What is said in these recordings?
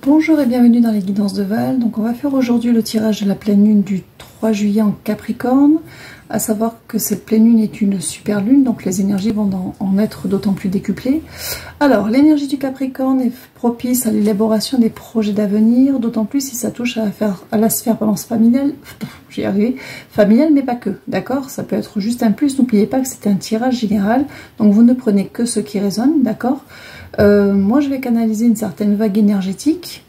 Bonjour et bienvenue dans les guidances de Val. Donc on va faire aujourd'hui le tirage de la pleine lune du 3 juillet en Capricorne. À savoir que cette pleine lune est une super lune, donc les énergies vont en être d'autant plus décuplées. Alors l'énergie du Capricorne est propice à l'élaboration des projets d'avenir, d'autant plus si ça touche à la sphère familiale, j'y arrivé, familiale mais pas que, d'accord? Ça peut être juste un plus, n'oubliez pas que c'est un tirage général, donc vous ne prenez que ce qui résonne, d'accord? Moi je vais canaliser une certaine vague énergétique,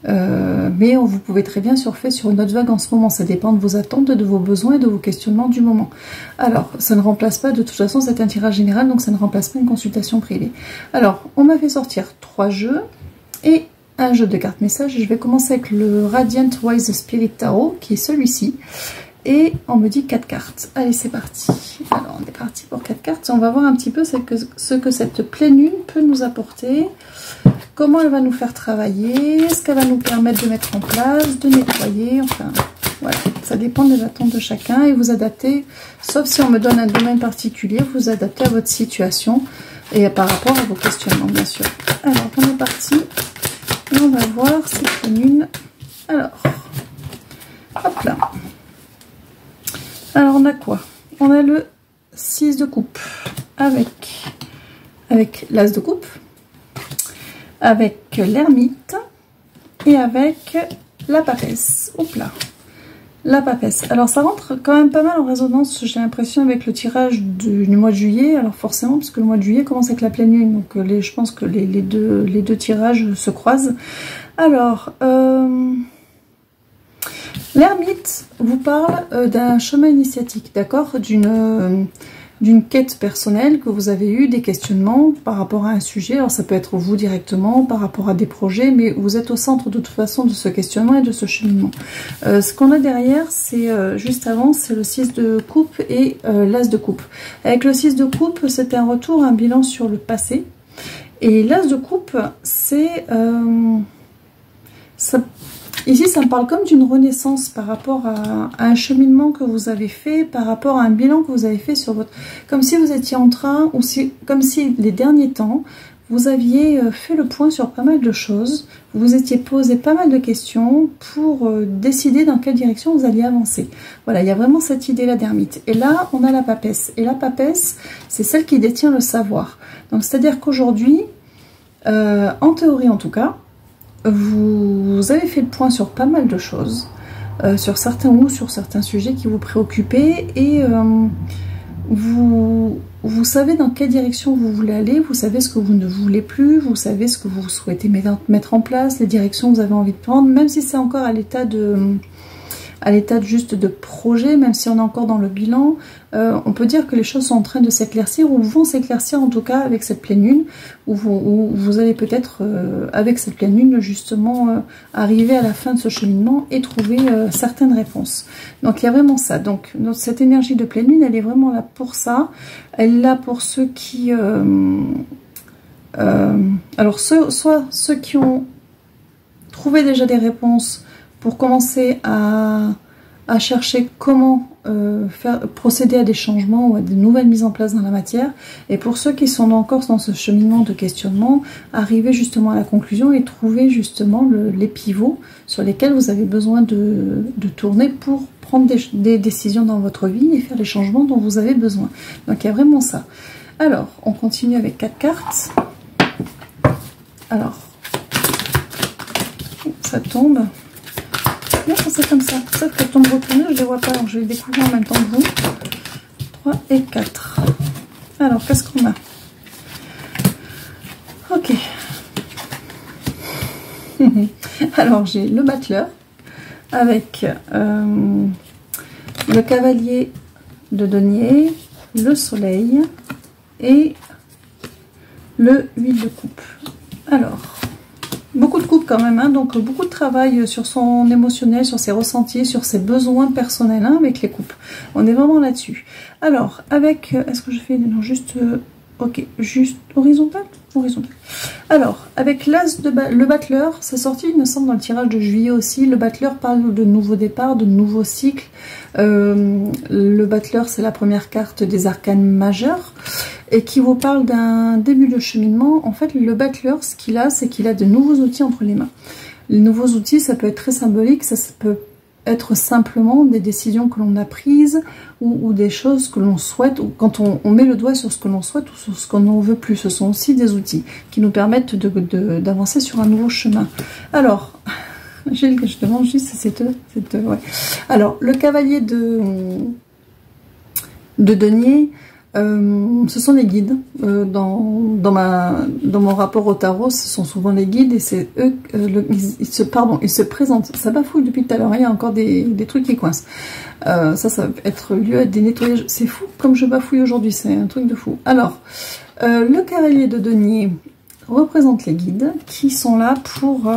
mais vous pouvez très bien surfer sur une autre vague en ce moment. Ça dépend de vos attentes, de vos besoins et de vos questionnements du moment. Alors ça ne remplace pas, de toute façon c'est un tirage général, donc ça ne remplace pas une consultation privée. Alors on m'a fait sortir 3 jeux et un jeu de cartes messages. Je vais commencer avec le Radiant Wise Spirit Tarot, qui est celui-ci. Et on me dit 4 cartes. Allez, c'est parti. Alors, on est parti pour 4 cartes. On va voir un petit peu ce que cette pleine lune peut nous apporter. Comment elle va nous faire travailler. Ce qu'elle va nous permettre de mettre en place, de nettoyer. Enfin, voilà. Ça dépend des attentes de chacun. Et vous adaptez, sauf si on me donne un domaine particulier, vous adaptez à votre situation et par rapport à vos questionnements, bien sûr. Alors, on est parti. Et on va voir cette pleine lune. Alors, hop là. Alors on a quoi? On a le 6 de coupe avec l'as de coupe, avec l'ermite et avec la papesse. Hop là, la papesse. Alors ça rentre quand même pas mal en résonance, j'ai l'impression, avec le tirage du mois de juillet. Alors forcément, parce que le mois de juillet commence avec la pleine lune, donc je pense que les deux tirages se croisent. Alors... l'ermite vous parle d'un chemin initiatique, d'accord, d'une quête personnelle que vous avez eue, des questionnements par rapport à un sujet. Alors ça peut être vous directement, par rapport à des projets, mais vous êtes au centre de toute façon de ce questionnement et de ce cheminement. Ce qu'on a derrière, c'est juste avant, c'est le 6 de coupe et l'as de coupe. Avec le 6 de coupe, c'est un retour, un bilan sur le passé. Et l'as de coupe, c'est... ici, ça me parle comme d'une renaissance par rapport à un cheminement que vous avez fait, par rapport à un bilan que vous avez fait sur votre... Comme si vous étiez en train, ou comme si les derniers temps, vous aviez fait le point sur pas mal de choses, vous vous étiez posé pas mal de questions pour décider dans quelle direction vous alliez avancer. Voilà, il y a vraiment cette idée-là d'ermite. Et là, on a la papesse. Et la papesse, c'est celle qui détient le savoir. Donc, c'est-à-dire qu'aujourd'hui, en théorie en tout cas, vous avez fait le point sur pas mal de choses, sur certains sujets qui vous préoccupaient, et vous savez dans quelle direction vous voulez aller, vous savez ce que vous ne voulez plus, vous savez ce que vous souhaitez mettre en place, les directions que vous avez envie de prendre, même si c'est encore à l'état juste de projet, même si on est encore dans le bilan, on peut dire que les choses sont en train de s'éclaircir, ou vont s'éclaircir en tout cas avec cette pleine lune, où vous allez peut-être, avec cette pleine lune, justement, arriver à la fin de ce cheminement et trouver certaines réponses. Donc il y a vraiment ça. Donc cette énergie de pleine lune, elle est vraiment là pour ça. Elle est là pour ceux qui... alors soit ceux qui ont trouvé déjà des réponses, pour commencer à chercher comment procéder à des changements ou à de nouvelles mises en place dans la matière. Et pour ceux qui sont encore dans ce cheminement de questionnement, arriver justement à la conclusion et trouver justement les pivots sur lesquels vous avez besoin de tourner pour prendre des décisions dans votre vie et faire les changements dont vous avez besoin. Donc il y a vraiment ça. Alors, on continue avec 4 cartes. Alors, ça tombe... c'est comme ça. Ça, quand on me retourne, je ne les vois pas. Alors, je vais les découvrir en même temps que vous. 3 et 4. Alors, qu'est-ce qu'on a? Ok. Alors, j'ai le battleur avec le cavalier de denier, le soleil et le 8 de coupe. Alors... beaucoup de coupe quand même, hein, donc beaucoup de travail sur son émotionnel, sur ses ressentis, sur ses besoins personnels, hein, avec les coupes. On est vraiment là-dessus. Alors, avec... est-ce que je fais... non, juste... ok, juste horizontal. Alors, avec l'as de le battleur, c'est sorti, il me semble, dans le tirage de juillet aussi. Le battleur parle de nouveaux départs, de nouveaux cycles. Le battleur, c'est la première carte des arcanes majeurs et qui vous parle d'un début de cheminement. En fait, le battleur, ce qu'il a, c'est qu'il a de nouveaux outils entre les mains. Les nouveaux outils, ça peut être très symbolique, ça peut être simplement des décisions que l'on a prises ou des choses que l'on souhaite, ou quand on met le doigt sur ce que l'on souhaite ou sur ce qu'on n'en veut plus. Ce sont aussi des outils qui nous permettent d'avancer sur un nouveau chemin. Alors, je demande juste, ouais. Alors, le cavalier de denier, ce sont les guides. Dans mon rapport au tarot, ce sont souvent les guides et c'est eux, ils se présentent. Ça bafouille depuis tout à l'heure, il y a encore des trucs qui coincent. Ça va être lieu à des nettoyages. C'est fou comme je bafouille aujourd'hui, c'est un truc de fou. Alors, le cavalier de denier représente les guides qui sont là pour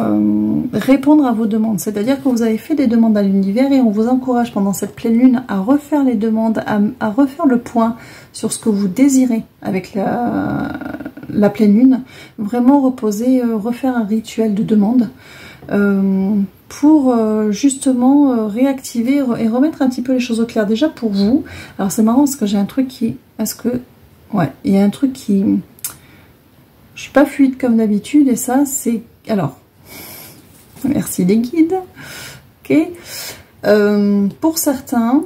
répondre à vos demandes. C'est-à-dire que vous avez fait des demandes à l'univers et on vous encourage pendant cette pleine lune à refaire les demandes, à refaire le point sur ce que vous désirez avec la pleine lune. Vraiment reposer, refaire un rituel de demande pour justement réactiver et remettre un petit peu les choses au clair. Déjà pour vous, alors c'est marrant parce que j'ai un truc qui... Ouais, il y a un truc qui... Je suis pas fluide comme d'habitude et ça c'est... Alors, merci les guides. Ok. Pour certains,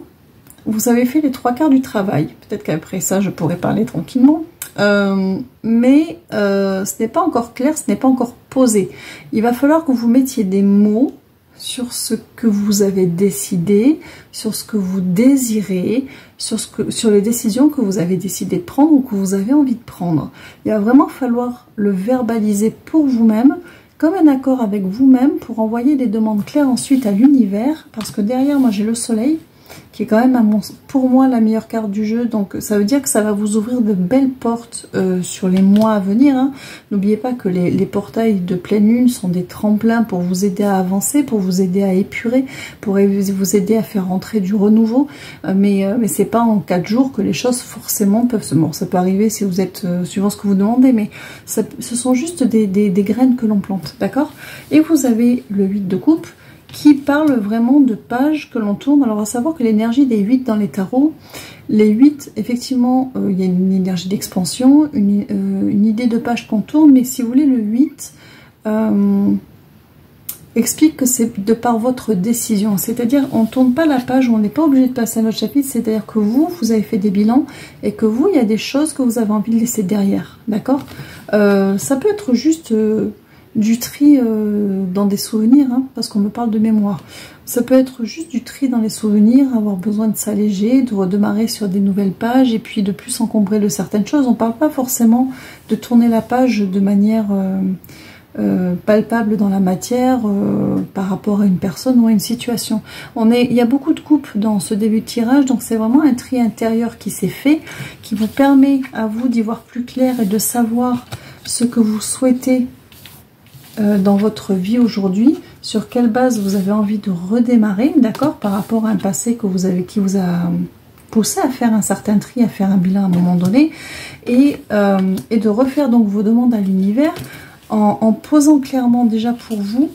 vous avez fait les 3/4 du travail. Peut-être qu'après ça, je pourrais parler tranquillement. Mais ce n'est pas encore clair, ce n'est pas encore posé. Il va falloir que vous mettiez des mots sur ce que vous avez décidé, sur ce que vous désirez, sur les décisions que vous avez décidé de prendre ou que vous avez envie de prendre. Il va vraiment falloir le verbaliser pour vous-même, comme un accord avec vous-même, pour envoyer des demandes claires ensuite à l'univers, parce que derrière moi j'ai le soleil, qui est quand même pour moi la meilleure carte du jeu, donc ça veut dire que ça va vous ouvrir de belles portes sur les mois à venir, hein. N'oubliez pas que les portails de pleine lune sont des tremplins pour vous aider à avancer, pour vous aider à épurer, pour vous aider à faire rentrer du renouveau, mais c'est pas en 4 jours que les choses forcément peuvent se... Bon, ça peut arriver si vous êtes suivant ce que vous demandez, mais ce sont juste des graines que l'on plante, d'accord? Et vous avez le 8 de coupe, qui parle vraiment de pages que l'on tourne. Alors, à savoir que l'énergie des 8 dans les tarots, les 8, effectivement, il y a une énergie d'expansion, une idée de page qu'on tourne, mais si vous voulez, le 8 explique que c'est de par votre décision. C'est-à-dire, on ne tourne pas la page, on n'est pas obligé de passer à notre chapitre, c'est-à-dire que vous avez fait des bilans, et que vous, il y a des choses que vous avez envie de laisser derrière, d'accord? Ça peut être juste... du tri dans des souvenirs, hein, parce qu'on me parle de mémoire. Ça peut être juste du tri dans les souvenirs, avoir besoin de s'alléger, de redémarrer sur des nouvelles pages, et puis de plus s'encombrer de certaines choses. On ne parle pas forcément de tourner la page de manière palpable dans la matière par rapport à une personne ou à une situation. Il y a beaucoup de coupes dans ce début de tirage, donc c'est vraiment un tri intérieur qui s'est fait, qui vous permet à vous d'y voir plus clair et de savoir ce que vous souhaitez dans votre vie aujourd'hui, sur quelle base vous avez envie de redémarrer, d'accord, par rapport à un passé qui vous a poussé à faire un certain tri, à faire un bilan à un moment donné, et de refaire donc vos demandes à l'univers en posant clairement déjà pour vous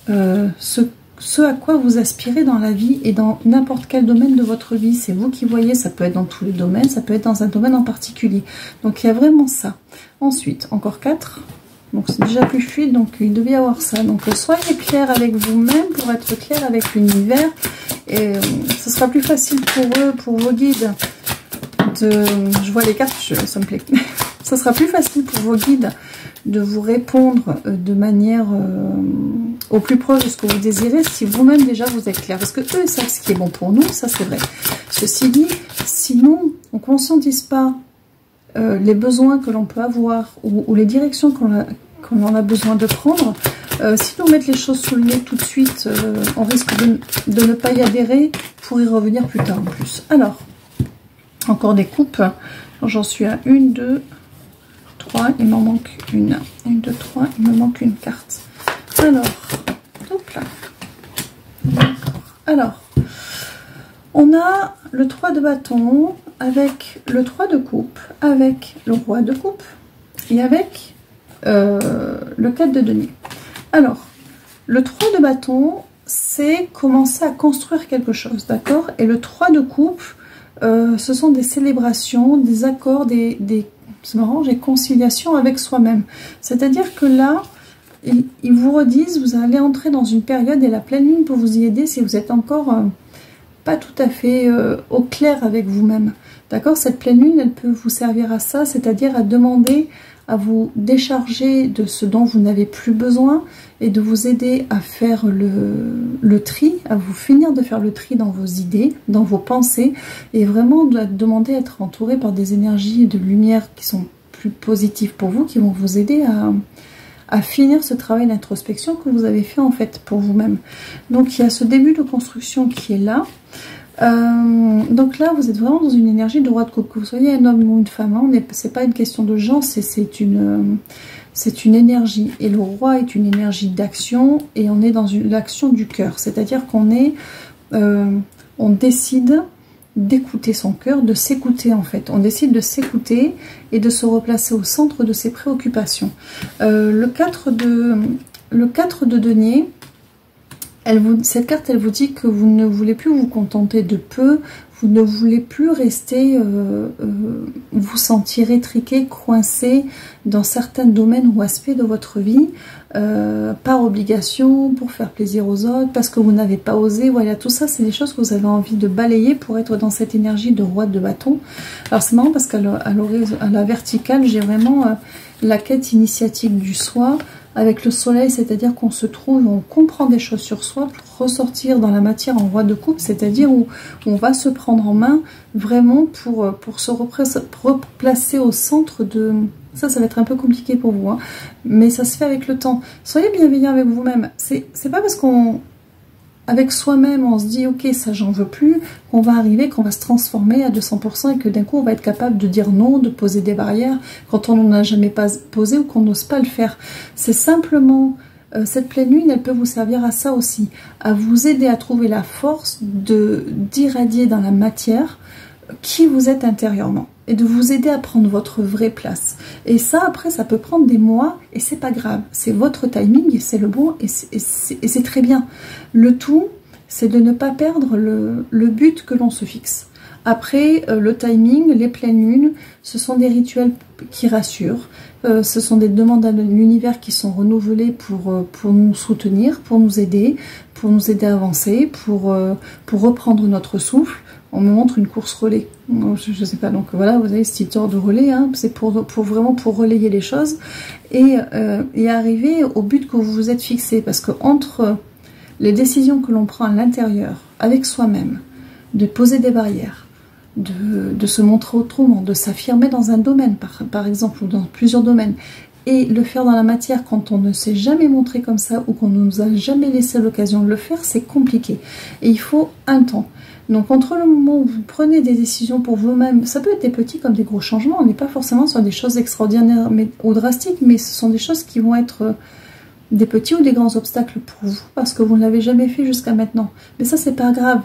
ce à quoi vous aspirez dans la vie et dans n'importe quel domaine de votre vie. C'est vous qui voyez, ça peut être dans tous les domaines, ça peut être dans un domaine en particulier. Donc il y a vraiment ça. Ensuite, encore 4. Donc c'est déjà plus fluide, donc il devait y avoir ça. Donc soyez clair avec vous-même pour être clair avec l'univers. Et ce sera plus facile pour eux, pour vos guides. Je vois les cartes, ça me plaît. Ce sera plus facile pour vos guides de vous répondre de manière au plus proche de ce que vous désirez si vous-même déjà vous êtes clair. Parce que eux savent ce qui est bon pour nous, ça c'est vrai. Ceci dit, sinon on ne conscientise pas les besoins que l'on peut avoir ou les directions qu'on en a besoin de prendre, si nous mettons les choses sous le nez tout de suite, on risque de ne pas y adhérer pour y revenir plus tard en plus. Alors, encore des coupes. J'en suis à 1, 2, 3, il m'en manque une. 1, 2, 3, il me manque une carte. Alors, hop là. Alors, on a le 3 de bâton avec le 3 de coupe, avec le roi de coupe et avec le 4 de denier. Alors, le 3 de bâton, c'est commencer à construire quelque chose, d'accord? Et le 3 de coupe, ce sont des célébrations, des accords, c'est marrant, j'ai conciliation avec soi-même. C'est-à-dire que là, ils vous redisent, vous allez entrer dans une période et la pleine lune peut vous y aider si vous êtes encore pas tout à fait au clair avec vous-même. D'accord? Cette pleine lune, elle peut vous servir à ça, c'est-à-dire à demander à vous décharger de ce dont vous n'avez plus besoin et de vous aider à faire le tri, à vous finir de faire le tri dans vos idées, dans vos pensées, et vraiment de demander à être entouré par des énergies et de lumière qui sont plus positives pour vous, qui vont vous aider à finir ce travail d'introspection que vous avez fait en fait pour vous-même. Donc il y a ce début de construction qui est là. Donc là vous êtes vraiment dans une énergie de roi de coupe, que vous soyez un homme ou une femme, hein, c'est pas une question de genre, c'est une énergie, et le roi est une énergie d'action, et on est dans l'action du cœur, c'est-à-dire qu'on est on décide d'écouter son cœur, de s'écouter en fait, on décide de s'écouter et de se replacer au centre de ses préoccupations. Le 4 de denier, cette carte, elle vous dit que vous ne voulez plus vous contenter de peu, vous ne voulez plus rester, vous sentir étriqué, coincé dans certains domaines ou aspects de votre vie, par obligation, pour faire plaisir aux autres, parce que vous n'avez pas osé. Voilà, tout ça, c'est des choses que vous avez envie de balayer pour être dans cette énergie de roi de bâton. Alors c'est marrant parce qu'à la verticale, j'ai vraiment la quête initiatique du soi, avec le soleil, c'est-à-dire qu'on se trouve, on comprend des choses sur soi pour ressortir dans la matière en roi de coupe, c'est-à-dire où on va se prendre en main vraiment pour se replacer au centre de... Ça va être un peu compliqué pour vous, hein, mais ça se fait avec le temps. Soyez bienveillant avec vous-même. C'est pas parce qu'on... Avec soi-même, on se dit, ok, ça j'en veux plus, qu'on va arriver, qu'on va se transformer à 200% et que d'un coup, on va être capable de dire non, de poser des barrières quand on n'en a jamais pas posé ou qu'on n'ose pas le faire. C'est simplement, cette pleine lune, elle peut vous servir à ça aussi, à vous aider à trouver la force d'irradier dans la matière qui vous êtes intérieurement et de vous aider à prendre votre vraie place. Et ça, après, ça peut prendre des mois et c'est pas grave. C'est votre timing et c'est le bon et c'est très bien. Le tout, c'est de ne pas perdre le but que l'on se fixe. Après, le timing, les pleines lunes, ce sont des rituels qui rassurent. Ce sont des demandes à l'univers qui sont renouvelées pour nous soutenir, pour nous aider à avancer, pour reprendre notre souffle. On me montre une course relais, je sais pas, donc voilà, vous avez cette histoire de relais, hein, c'est vraiment pour relayer les choses et arriver au but que vous vous êtes fixé, parce que entre les décisions que l'on prend à l'intérieur, avec soi-même, de poser des barrières, de se montrer autrement, de s'affirmer dans un domaine, par exemple, ou dans plusieurs domaines, et le faire dans la matière quand on ne s'est jamais montré comme ça, ou qu'on ne nous a jamais laissé l'occasion de le faire, c'est compliqué, et il faut un temps. Donc entre le moment où vous prenez des décisions pour vous-même, ça peut être des petits comme des gros changements, on n'est pas forcément sur des choses extraordinaires ou drastiques, mais ce sont des choses qui vont être des petits ou des grands obstacles pour vous, parce que vous ne l'avez jamais fait jusqu'à maintenant. Mais ça, c'est pas grave.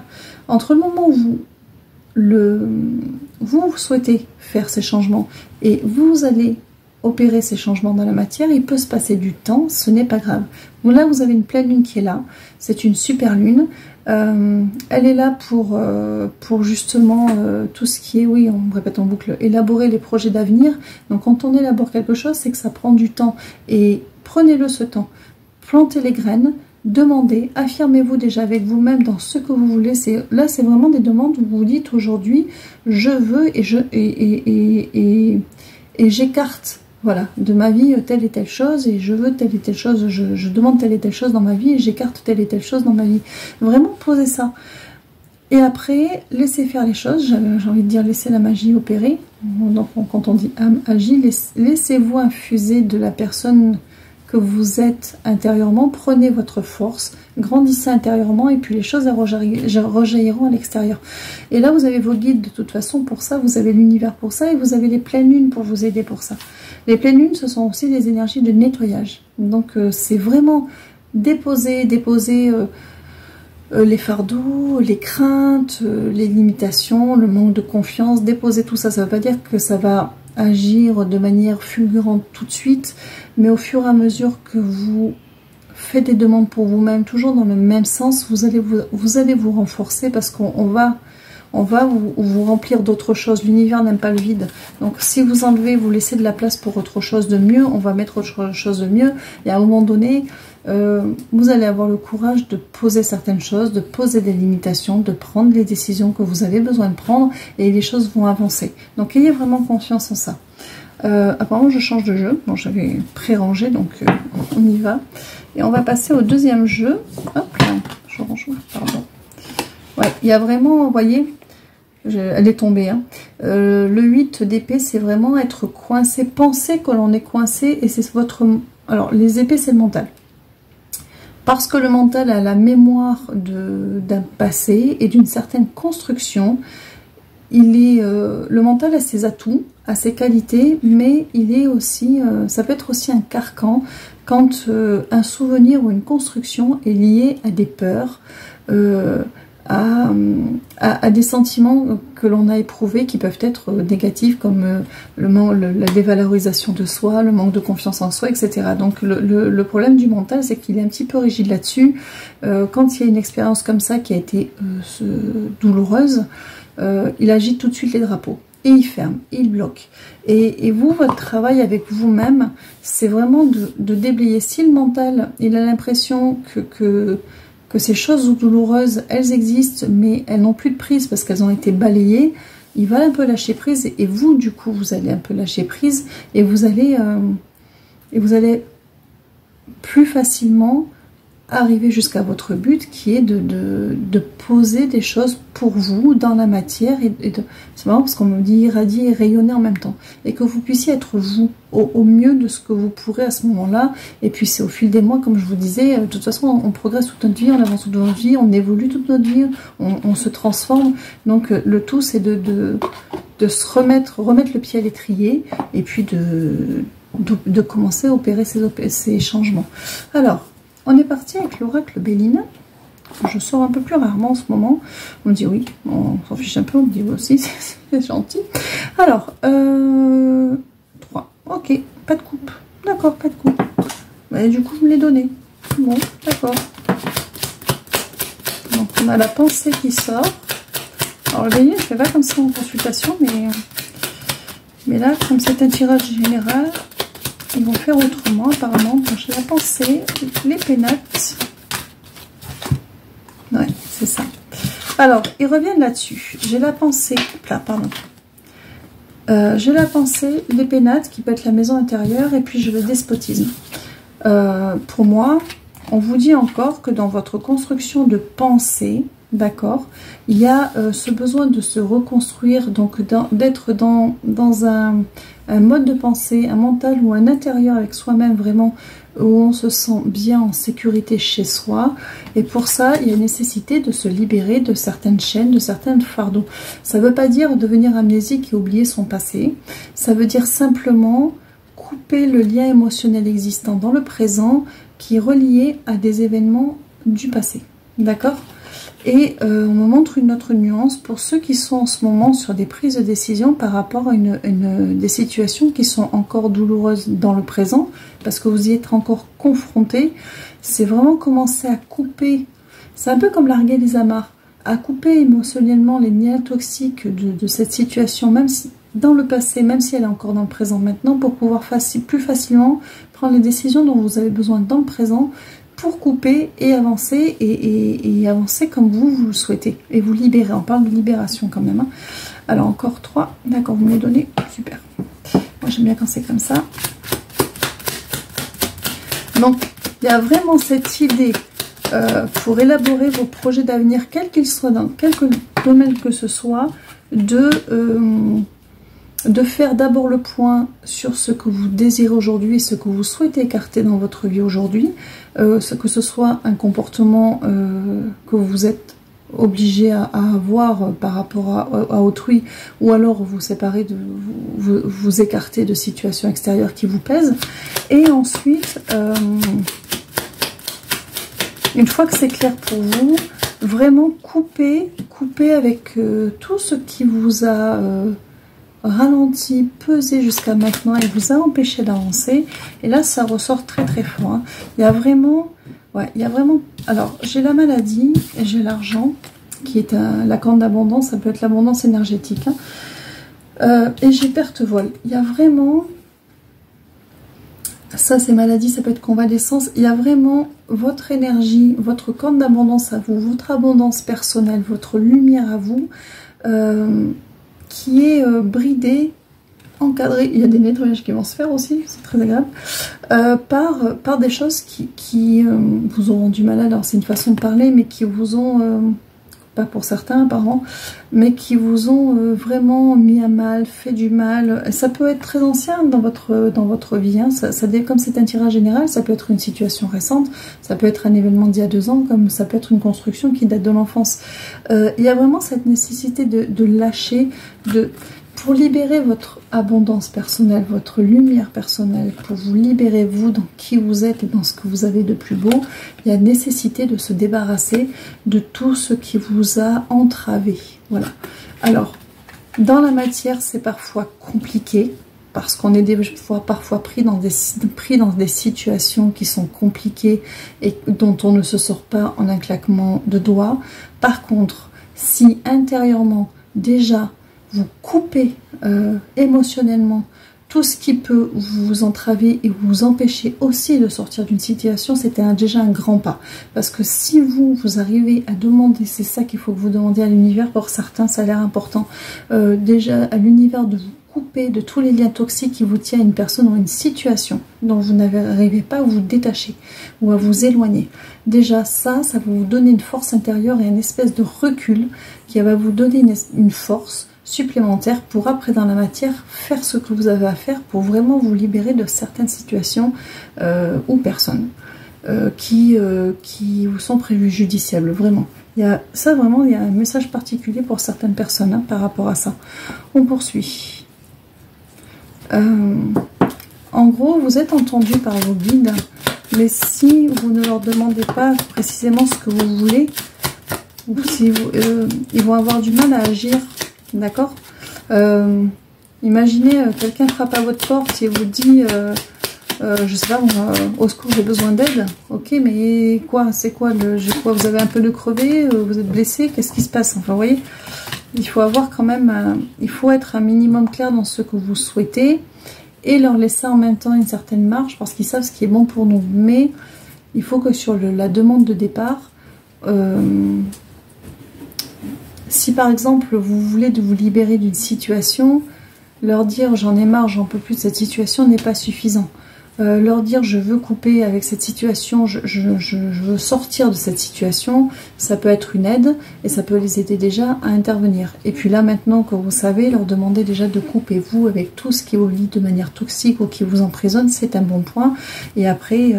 Entre le moment où vous souhaitez faire ces changements et vous allez opérer ces changements dans la matière, il peut se passer du temps, ce n'est pas grave. Bon, là, vous avez une pleine lune qui est là, c'est une super lune. Elle est là pour justement tout ce qui est, oui, on répète en boucle, élaborer les projets d'avenir. Donc quand on élabore quelque chose, c'est que ça prend du temps. Et prenez-le ce temps. Plantez les graines, demandez, affirmez-vous déjà avec vous-même dans ce que vous voulez. Là, c'est vraiment des demandes où vous vous dites aujourd'hui, je veux et j'écarte. Voilà, de ma vie, telle et telle chose, et je veux telle et telle chose, je demande telle et telle chose dans ma vie, et j'écarte telle et telle chose dans ma vie. Vraiment, posez ça. Et après, laissez faire les choses, j'ai envie de dire, laissez la magie opérer. Donc, quand on dit âme agit, laissez-vous infuser de la personne que vous êtes intérieurement, prenez votre force, grandissez intérieurement, et puis les choses rejailliront à l'extérieur. Et là, vous avez vos guides de toute façon pour ça, vous avez l'univers pour ça, et vous avez les pleines lunes pour vous aider pour ça. Les pleines lunes, ce sont aussi des énergies de nettoyage. Donc, c'est vraiment déposer les fardeaux, les craintes, les limitations, le manque de confiance, déposer tout ça. Ça ne veut pas dire que ça va agir de manière fulgurante tout de suite, mais au fur et à mesure que vous faites des demandes pour vous-même, toujours dans le même sens, vous allez vous renforcer, parce qu'on on va vous remplir d'autres choses. L'univers n'aime pas le vide. Donc si vous enlevez, vous laissez de la place pour autre chose de mieux, on va mettre autre chose de mieux. Et à un moment donné, vous allez avoir le courage de poser certaines choses, de poser des limitations, de prendre les décisions que vous avez besoin de prendre et les choses vont avancer. Donc ayez vraiment confiance en ça. Apparemment je change de jeu. Bon, j'avais pré-rangé, donc on y va. Et on va passer au deuxième jeu. Hop là, je range, pardon. Ouais, il y a vraiment, vous voyez, elle est tombée. Hein. Le 8 d'épée, c'est vraiment être coincé, penser que l'on est coincé et c'est votre... Alors, les épées, c'est le mental. Parce que le mental a la mémoire d'un passé et d'une certaine construction. Le mental a ses atouts, a ses qualités, mais il est aussi, ça peut être aussi un carcan quand un souvenir ou une construction est lié à des peurs, à des sentiments que l'on a éprouvés qui peuvent être négatifs comme la dévalorisation de soi, le manque de confiance en soi, etc. Donc le problème du mental, c'est qu'il est un petit peu rigide là-dessus. Quand il y a une expérience comme ça qui a été douloureuse, il agite tout de suite les drapeaux. Et il ferme, il bloque. Et vous, votre travail avec vous-même, c'est vraiment de déblayer. Si le mental, il a l'impression que ces choses douloureuses, elles existent, mais elles n'ont plus de prise parce qu'elles ont été balayées, il va un peu lâcher prise. Et vous, du coup, vous allez un peu lâcher prise et vous allez plus facilement arriver jusqu'à votre but qui est de poser des choses pour vous dans la matière c'est marrant parce qu'on me dit irradier et rayonner en même temps et que vous puissiez être vous au mieux de ce que vous pourrez à ce moment-là. Et puis c'est au fil des mois, comme je vous disais, de toute façon on progresse toute notre vie, on avance toute notre vie, on évolue toute notre vie, on se transforme. Donc le tout c'est de se remettre le pied à l'étrier et puis de commencer à opérer ces changements. Alors on est parti avec l'oracle Béline. Je sors un peu plus rarement en ce moment. On me dit oui, on s'en fiche un peu, on me dit oui aussi, c'est gentil. Alors, 3. Ok, pas de coupe. D'accord, pas de coupe. Et du coup, vous me les donnez. Bon, d'accord. Donc, on a la pensée qui sort. Alors, le Béline, je ne fais pas comme ça en consultation, mais là, comme c'est un tirage général, ils vont faire autrement apparemment. Donc j'ai la pensée, les pénates. Ouais, c'est ça. Alors, ils reviennent là-dessus. J'ai la pensée, là, pardon. J'ai la pensée, les pénates, qui peut être la maison intérieure, et puis j'ai le despotisme. Pour moi, on vous dit encore que dans votre construction de pensée, d'accord, il y a ce besoin de se reconstruire, donc d'être dans un mode de pensée, un mental ou un intérieur avec soi-même vraiment, où on se sent bien en sécurité chez soi. Et pour ça, il y a nécessité de se libérer de certaines chaînes, de certains fardeaux. Ça ne veut pas dire devenir amnésique et oublier son passé. Ça veut dire simplement couper le lien émotionnel existant dans le présent qui est relié à des événements du passé. D'accord ? Et on me montre une autre nuance pour ceux qui sont en ce moment sur des prises de décision par rapport à des situations qui sont encore douloureuses dans le présent, parce que vous y êtes encore confrontés. C'est vraiment commencer à couper, c'est un peu comme larguer les amarres, à couper émotionnellement les liens toxiques de cette situation, même si dans le passé, même si elle est encore dans le présent maintenant, pour pouvoir plus facilement prendre les décisions dont vous avez besoin dans le présent, pour couper et avancer, et avancer comme vous le souhaitez, et vous libérer. On parle de libération quand même. Hein. Alors encore 3, d'accord, vous me les donnez, super. Moi j'aime bien quand c'est comme ça. Donc il y a vraiment cette idée pour élaborer vos projets d'avenir, quels qu'ils soient, dans quelque domaine que ce soit, de faire d'abord le point sur ce que vous désirez aujourd'hui et ce que vous souhaitez écarter dans votre vie aujourd'hui, que ce soit un comportement que vous êtes obligé à avoir par rapport à autrui, ou alors vous séparer, vous écarter de situations extérieures qui vous pèsent. Et ensuite, une fois que c'est clair pour vous, vraiment couper avec tout ce qui vous a ralenti, pesé jusqu'à maintenant et vous a empêché d'avancer. Et là, ça ressort très très fort. Hein. Il y a vraiment, ouais, il y a vraiment. Alors, j'ai la maladie et j'ai l'argent. qui est la corne d'abondance, ça peut être l'abondance énergétique. Hein. Et j'ai perte voile. Il y a vraiment... Ça, c'est maladie, ça peut être convalescence. Il y a vraiment votre énergie, votre corne d'abondance à vous, votre abondance personnelle, votre lumière à vous, qui est bridée, encadrée. Il y a des nettoyages qui vont se faire aussi, c'est très agréable, par des choses qui vous ont rendu malade. Alors, c'est une façon de parler, mais qui vous ont... pas pour certains apparemment, mais qui vous ont vraiment mis à mal, fait du mal. Ça peut être très ancien dans votre vie, hein. Comme c'est un tirage général, ça peut être une situation récente, ça peut être un événement d'il y a 2 ans, comme ça peut être une construction qui date de l'enfance. Il y a vraiment cette nécessité de lâcher, pour libérer votre abondance personnelle, votre lumière personnelle, pour vous libérer vous dans qui vous êtes et dans ce que vous avez de plus beau, il y a nécessité de se débarrasser de tout ce qui vous a entravé. Voilà. Alors, dans la matière, c'est parfois compliqué, parce qu'on est parfois pris dans des situations qui sont compliquées et dont on ne se sort pas en un claquement de doigts. Par contre, si intérieurement, déjà, vous coupez émotionnellement tout ce qui peut vous entraver et vous empêcher aussi de sortir d'une situation, c'était déjà un grand pas. Parce que si vous arrivez à demander, c'est ça qu'il faut que vous demandiez à l'univers, pour certains ça a l'air important, déjà à l'univers de vous couper de tous les liens toxiques qui vous tiennent à une personne ou une situation dont vous n'arrivez pas à vous détacher ou à vous éloigner. Déjà ça va vous donner une force intérieure et une espèce de recul qui va vous donner une force supplémentaire pour après dans la matière faire ce que vous avez à faire pour vraiment vous libérer de certaines situations ou personnes qui vous sont préjudiciables, vraiment. Il y a un message particulier pour certaines personnes, hein, par rapport à ça. On poursuit. En gros, vous êtes entendu par vos guides, mais si vous ne leur demandez pas précisément ce que vous voulez, ou si ils vont avoir du mal à agir. D'accord. Imaginez, quelqu'un frappe à votre porte et vous dit, je sais pas, au secours, j'ai besoin d'aide. Ok, mais quoi? C'est quoi vous avez un peu de crevé? Vous êtes blessé? Qu'est-ce qui se passe? Enfin, vous voyez, il faut avoir quand même, il faut être un minimum clair dans ce que vous souhaitez et leur laisser en même temps une certaine marge parce qu'ils savent ce qui est bon pour nous. Mais il faut que sur la demande de départ, si par exemple vous voulez vous libérer d'une situation, leur dire j'en ai marre, j'en peux plus de cette situation n'est pas suffisant. Leur dire je veux couper avec cette situation, je veux sortir de cette situation, ça peut être une aide et ça peut les aider déjà à intervenir. Et puis là maintenant que vous savez, leur demander déjà de couper vous avec tout ce qui vous lie de manière toxique ou qui vous emprisonne, c'est un bon point. Et après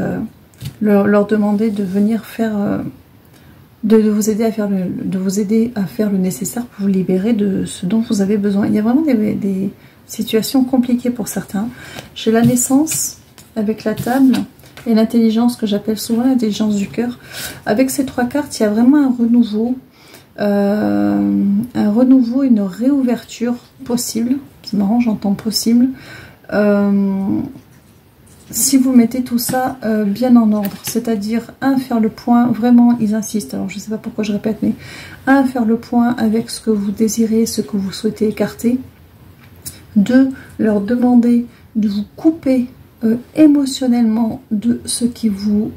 leur demander de venir faire... De vous aider à faire le nécessaire pour vous libérer de ce dont vous avez besoin. Il y a vraiment des situations compliquées pour certains. J'ai la naissance avec la table et l'intelligence que j'appelle souvent l'intelligence du cœur. Avec ces 3 cartes, il y a vraiment un renouveau, une réouverture possible. C'est marrant, j'entends possible. Si vous mettez tout ça bien en ordre, c'est-à-dire, faire le point, vraiment, ils insistent, alors je ne sais pas pourquoi je répète, mais faire le point avec ce que vous désirez, ce que vous souhaitez écarter. 2, leur demander de vous couper émotionnellement de ce qui vous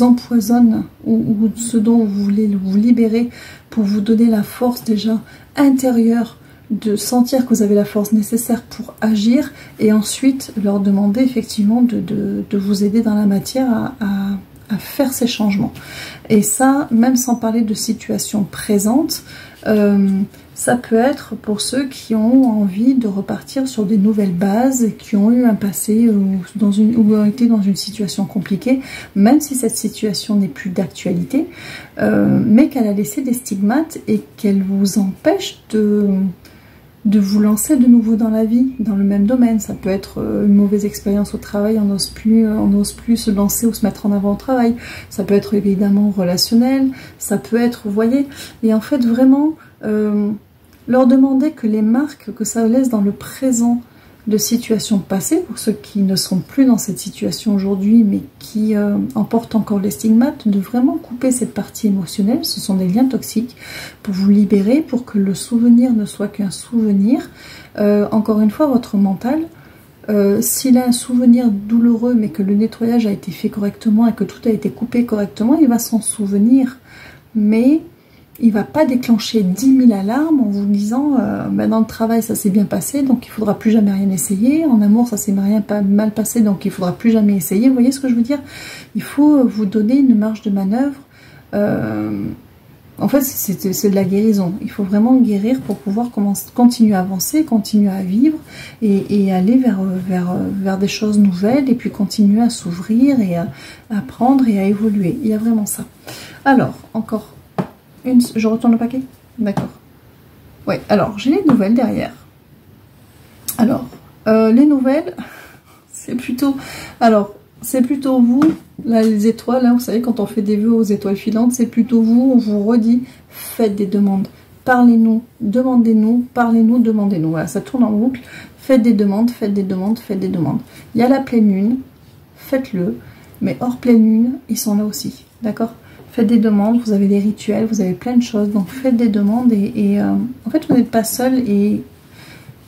empoisonne ou ce dont vous voulez vous libérer pour vous donner la force déjà intérieure de sentir que vous avez la force nécessaire pour agir et ensuite leur demander effectivement de vous aider dans la matière à faire ces changements. Et ça, même sans parler de situation présente, ça peut être pour ceux qui ont envie de repartir sur des nouvelles bases, qui ont eu un passé ou ont été dans une situation compliquée, même si cette situation n'est plus d'actualité, mais qu'elle a laissé des stigmates et qu'elle vous empêche de vous lancer de nouveau dans la vie, dans le même domaine. Ça peut être une mauvaise expérience au travail, on n'ose plus se lancer ou se mettre en avant au travail. Ça peut être évidemment relationnel, ça peut être, vous voyez, et en fait vraiment leur demander que les marques que ça laisse dans le présent de situations passées, pour ceux qui ne sont plus dans cette situation aujourd'hui, mais qui en portent encore les stigmates, de vraiment couper cette partie émotionnelle. Ce sont des liens toxiques pour vous libérer, pour que le souvenir ne soit qu'un souvenir. Encore une fois, votre mental, s'il a un souvenir douloureux, mais que le nettoyage a été fait correctement et que tout a été coupé correctement, il va s'en souvenir. Mais il ne va pas déclencher 10 000 alarmes en vous disant dans le travail ça s'est bien passé, donc il ne faudra plus jamais rien essayer, en amour ça s'est mal passé, donc il ne faudra plus jamais essayer. Vous voyez ce que je veux dire? Il faut vous donner une marge de manœuvre. En fait, c'est de la guérison. Il faut vraiment guérir pour pouvoir continuer à avancer, continuer à vivre et aller vers des choses nouvelles, et puis continuer à s'ouvrir et à apprendre et à évoluer. Il y a vraiment ça. Alors, encore je retourne le paquet? D'accord. Ouais, alors, j'ai les nouvelles derrière. Alors, les nouvelles, c'est plutôt... Alors, c'est plutôt vous, là, les étoiles, hein, vous savez, quand on fait des vœux aux étoiles filantes, c'est plutôt vous, on vous redit, faites des demandes. Parlez-nous, demandez-nous, parlez-nous, demandez-nous. Voilà, ça tourne en boucle. Faites des demandes, faites des demandes, faites des demandes. Il y a la pleine lune, faites-le, mais hors pleine lune, ils sont là aussi, d'accord? Faites des demandes, vous avez des rituels, vous avez plein de choses, donc faites des demandes et en fait vous n'êtes pas seul. Et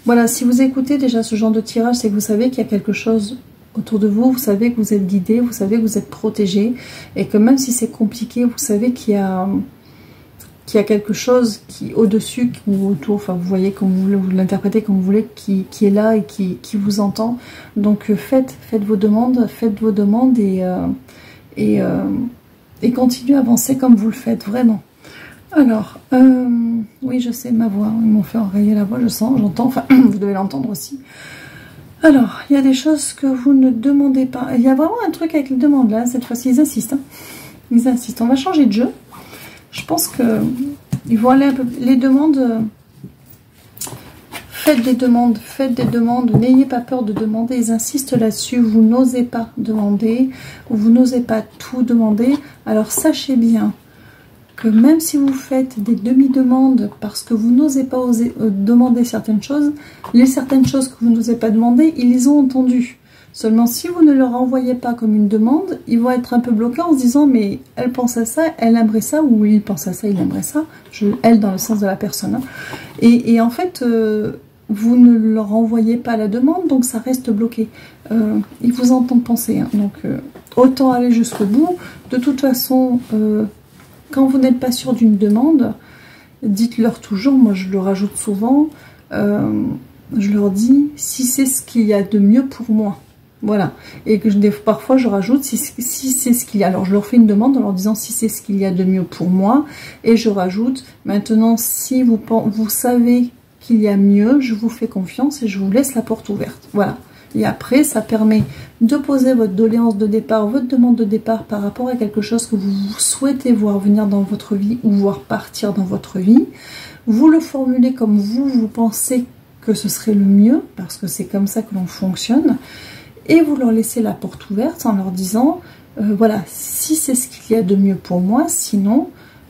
voilà, si vous écoutez déjà ce genre de tirage, c'est que vous savez qu'il y a quelque chose autour de vous, vous savez que vous êtes guidé, vous savez que vous êtes protégé, et que même si c'est compliqué, vous savez qu'il y a quelque chose qui au-dessus ou autour, enfin vous voyez comme vous voulez, vous l'interprétez comme vous voulez, qui est là et qui vous entend. Donc faites vos demandes, et continuez à avancer comme vous le faites, vraiment. Alors, oui, je sais, ma voix, ils m'ont fait enrayer la voix, je sens, j'entends, enfin, vous devez l'entendre aussi. Alors, il y a des choses que vous ne demandez pas. Il y a vraiment un truc avec les demandes, là, cette fois-ci, ils insistent. Hein. Ils insistent. On va changer de jeu. Je pense que ils vont aller un peu... Les demandes... Faites des demandes, n'ayez pas peur de demander, ils insistent là-dessus, vous n'osez pas demander, ou vous n'osez pas tout demander. Alors sachez bien que même si vous faites des demi-demandes parce que vous n'osez pas demander certaines choses, les certaines choses que vous n'osez pas demander, ils les ont entendues. Seulement si vous ne leur envoyez pas comme une demande, ils vont être un peu bloqués en se disant mais elle pense à ça, elle aimerait ça, ou il pense à ça, il aimerait ça. Elle dans le sens de la personne. Hein. Et en fait... vous ne leur envoyez pas la demande, donc ça reste bloqué. Ils vous entendent penser, hein, donc autant aller jusqu'au bout. De toute façon, quand vous n'êtes pas sûr d'une demande, dites-leur toujours, moi je le rajoute souvent, je leur dis si c'est ce qu'il y a de mieux pour moi. Voilà, et que parfois je rajoute si c'est ce qu'il y a. Alors je leur fais une demande en leur disant si c'est ce qu'il y a de mieux pour moi, et je rajoute maintenant si vous savez qu'il y a mieux, je vous fais confiance et je vous laisse la porte ouverte. Voilà. Et après, ça permet de poser votre doléance de départ, votre demande de départ par rapport à quelque chose que vous souhaitez voir venir dans votre vie ou voir partir dans votre vie. Vous le formulez comme vous pensez que ce serait le mieux, parce que c'est comme ça que l'on fonctionne. Et vous leur laissez la porte ouverte en leur disant, voilà, si c'est ce qu'il y a de mieux pour moi, sinon,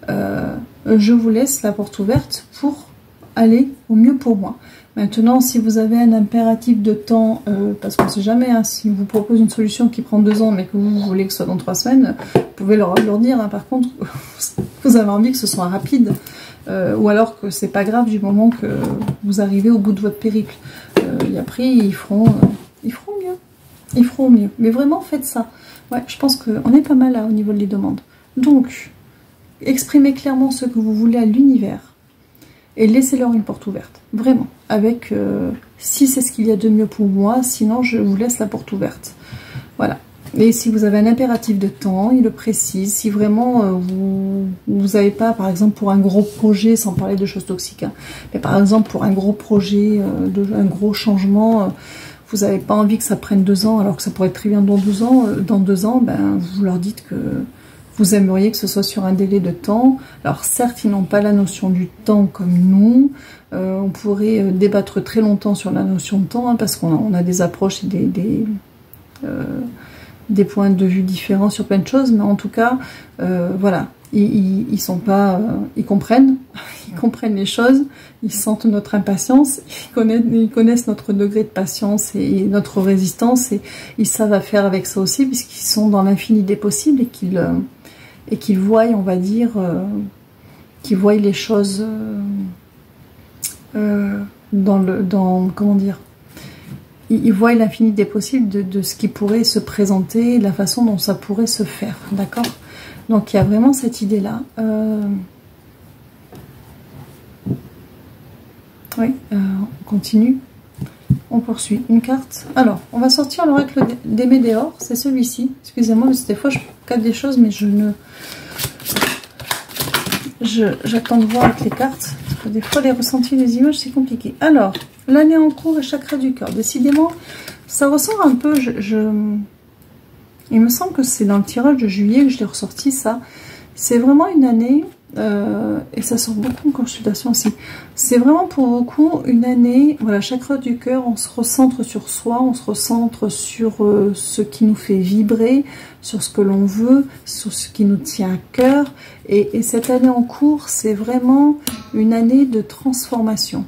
je vous laisse la porte ouverte pour aller au mieux pour moi. Maintenant, si vous avez un impératif de temps, parce qu'on ne sait jamais, hein, si on vous propose une solution qui prend 2 ans, mais que vous voulez que ce soit dans 3 semaines, vous pouvez leur dire, hein, par contre, vous avez envie que ce soit rapide, ou alors que c'est pas grave du moment que vous arrivez au bout de votre périple. Et après, ils feront mieux. Ils feront mieux. Mais vraiment, faites ça. Ouais, je pense qu'on est pas mal là au niveau des demandes. Donc, exprimez clairement ce que vous voulez à l'univers. Et laissez-leur une porte ouverte, vraiment, avec si c'est ce qu'il y a de mieux pour moi, sinon je vous laisse la porte ouverte. Voilà. Et si vous avez un impératif de temps, il le précise. Si vraiment vous n'avez pas, par exemple pour un gros projet, sans parler de choses toxiques, hein, mais par exemple pour un gros projet, un gros changement, vous n'avez pas envie que ça prenne 2 ans, alors que ça pourrait être très bien dans 2 ans, ben, vous leur dites que vous aimeriez que ce soit sur un délai de temps. Alors certes, ils n'ont pas la notion du temps comme nous. On pourrait débattre très longtemps sur la notion de temps, hein, parce qu'on a des approches et des points de vue différents sur plein de choses. Mais en tout cas, voilà, ils sont pas, ils comprennent les choses, ils sentent notre impatience, ils connaissent notre degré de patience et notre résistance, et ils savent faire avec ça aussi, puisqu'ils sont dans l'infini des possibles et qu'ils voient, on va dire, qu'ils voient les choses comment dire, ils voient l'infini des possibles de ce qui pourrait se présenter, de la façon dont ça pourrait se faire, d'accord? Donc il y a vraiment cette idée-là. Oui, on continue. On poursuit. Une carte. Alors, on va sortir l'oracle des Médéors. C'est celui-ci. Excusez-moi, parce que des fois je capte des choses, mais j'attends de voir avec les cartes. Parce que des fois, les ressentis des images, c'est compliqué. Alors, l'année en cours et chakra du cœur. Décidément, ça ressort un peu... Il me semble que c'est dans le tirage de juillet que je l'ai ressorti, ça. C'est vraiment une année, et ça sort beaucoup en consultation aussi. C'est vraiment pour beaucoup une année, voilà, chakra du cœur, on se recentre sur soi, on se recentre sur ce qui nous fait vibrer, sur ce que l'on veut, sur ce qui nous tient à cœur. Et cette année en cours, c'est vraiment une année de transformation.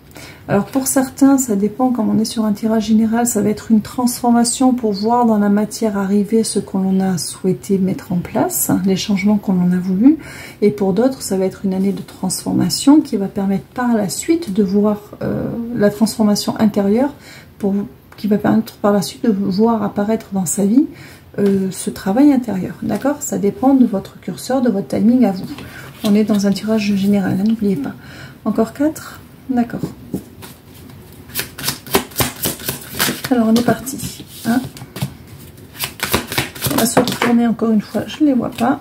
Alors pour certains, ça dépend, comme on est sur un tirage général, ça va être une transformation pour voir dans la matière arriver ce qu'on a souhaité mettre en place, les changements qu'on en a voulu. Et pour d'autres, ça va être une année de transformation qui va permettre par la suite de voir la transformation intérieure, qui va permettre par la suite de voir apparaître dans sa vie ce travail intérieur. D'accord? Ça dépend de votre curseur, de votre timing à vous. On est dans un tirage général, hein, n'oubliez pas. Encore 4? D'accord. Alors, on est parti. Hein, on va se retourner encore une fois. Je ne les vois pas.